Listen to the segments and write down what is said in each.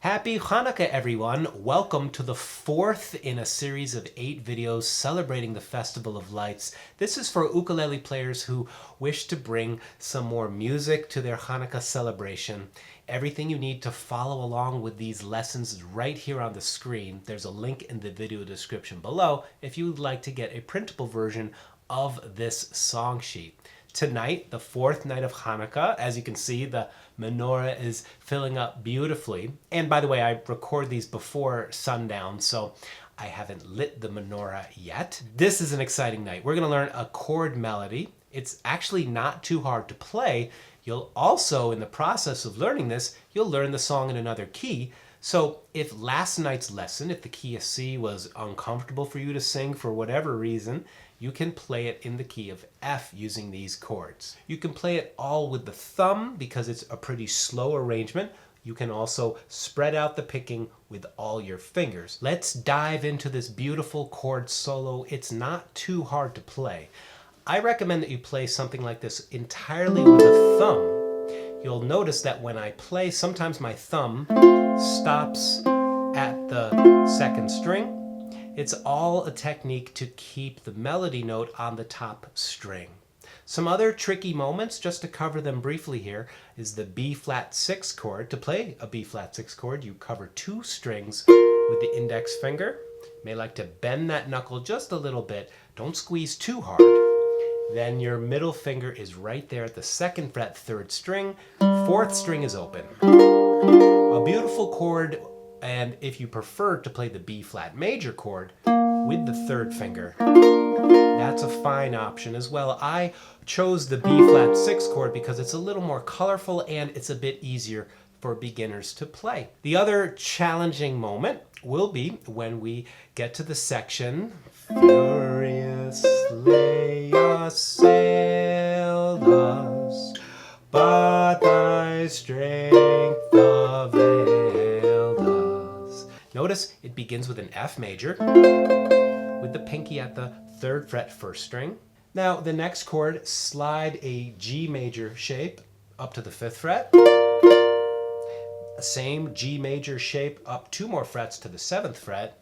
Happy Hanukkah, everyone! Welcome to the fourth in a series of 8 videos celebrating the Festival of Lights. This is for ukulele players who wish to bring some more music to their Hanukkah celebration. Everything you need to follow along with these lessons is right here on the screen. There's a link in the video description below if you would like to get a printable version of this song sheet. Tonight, the fourth night of Hanukkah, as you can see, the menorah is filling up beautifully. And by the way, I record these before sundown, so I haven't lit the menorah yet. This is an exciting night. We're going to learn a chord melody. It's actually not too hard to play. You'll also, in the process of learning this, you'll learn the song in another key. So if last night's lesson, if the key of C was uncomfortable for you to sing for whatever reason, you can play it in the key of F using these chords. You can play it all with the thumb because it's a pretty slow arrangement. You can also spread out the picking with all your fingers. Let's dive into this beautiful chord solo. It's not too hard to play. I recommend that you play something like this entirely with the thumb. You'll notice that when I play, sometimes my thumb stops at the second string. It's all a technique to keep the melody note on the top string. Some other tricky moments, just to cover them briefly here, is the B-flat 6 chord. To play a B-flat 6 chord, you cover 2 strings with the index finger. You may like to bend that knuckle just a little bit. Don't squeeze too hard. Then your middle finger is right there at the 2nd fret, 3rd string. 4th string is open. A beautiful chord. And if you prefer to play the B-flat major chord with the 3rd finger, that's a fine option as well. I chose the B-flat 6 chord because it's a little more colorful and it's a bit easier for beginners to play. The other challenging moment will be when we get to the section Furiously assailed us, but thy strength availed us. Notice it begins with an F major, with the pinky at the 3rd fret, 1st string. Now the next chord, slide a G major shape up to the 5th fret. Same G major shape up 2 more frets to the 7th fret.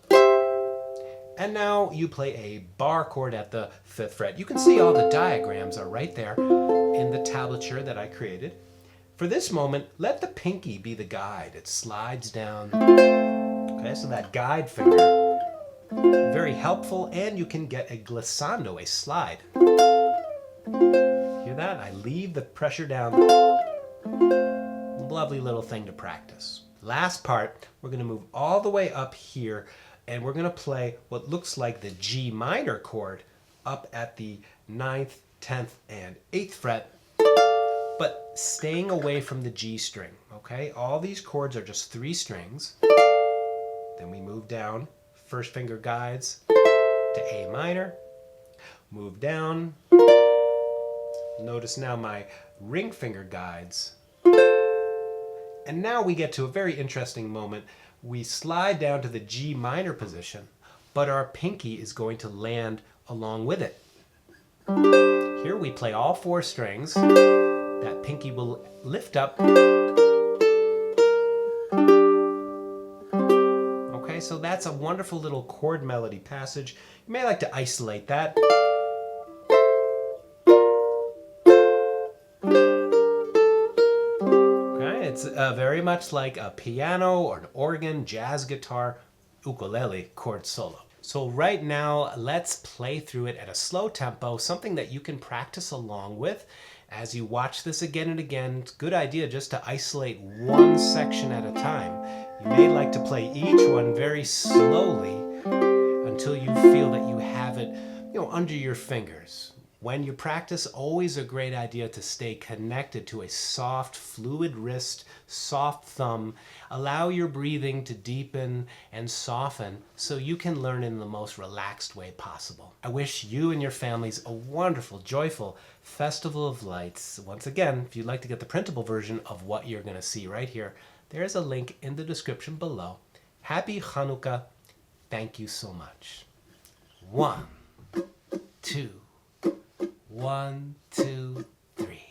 And now you play a bar chord at the 5th fret. You can see all the diagrams are right there in the tablature that I created. For this moment, let the pinky be the guide. It slides down. Okay, so that guide finger, very helpful, and you can get a glissando, a slide. Hear that? I leave the pressure down. Lovely little thing to practice. Last part, we're going to move all the way up here, and we're going to play what looks like the G minor chord up at the 9th, 10th, and 8th fret, but staying away from the G string, okay? All these chords are just 3 strings. Then we move down, 1st finger guides to A minor, move down. Notice now my ring finger guides. And now we get to a very interesting moment. We slide down to the G minor position, but our pinky is going to land along with it. Here we play all 4 strings. That pinky will lift up. Okay, so that's a wonderful little chord melody passage. You may like to isolate that. It's very much like a piano or an organ, jazz guitar, ukulele chord solo. So right now, let's play through it at a slow tempo, something that you can practice along with. As you watch this again and again, it's a good idea just to isolate one section at a time. You may like to play each one very slowly until you feel that you have it, under your fingers. When you practice, always a great idea to stay connected to a soft, fluid wrist, soft thumb. Allow your breathing to deepen and soften so you can learn in the most relaxed way possible. I wish you and your families a wonderful, joyful Festival of Lights. Once again, if you'd like to get the printable version of what you're going to see right here, there's a link in the description below. Happy Hanukkah. Thank you so much. 1, 2, 1, 2, 3.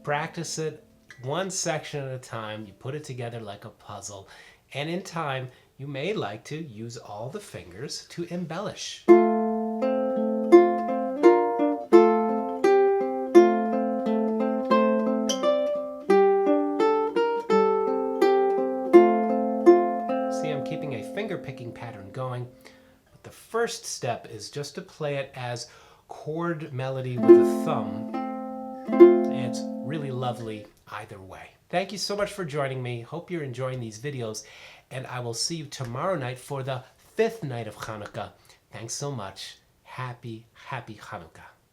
Practice it one section at a time. You put it together like a puzzle. And in time, you may like to use all the fingers to embellish. See, I'm keeping a finger picking pattern going. But the first step is just to play it as chord melody with a thumb. And it's really lovely either way. Thank you so much for joining me. Hope you're enjoying these videos. And I will see you tomorrow night for the 5th night of Hanukkah. Thanks so much. Happy, happy Hanukkah.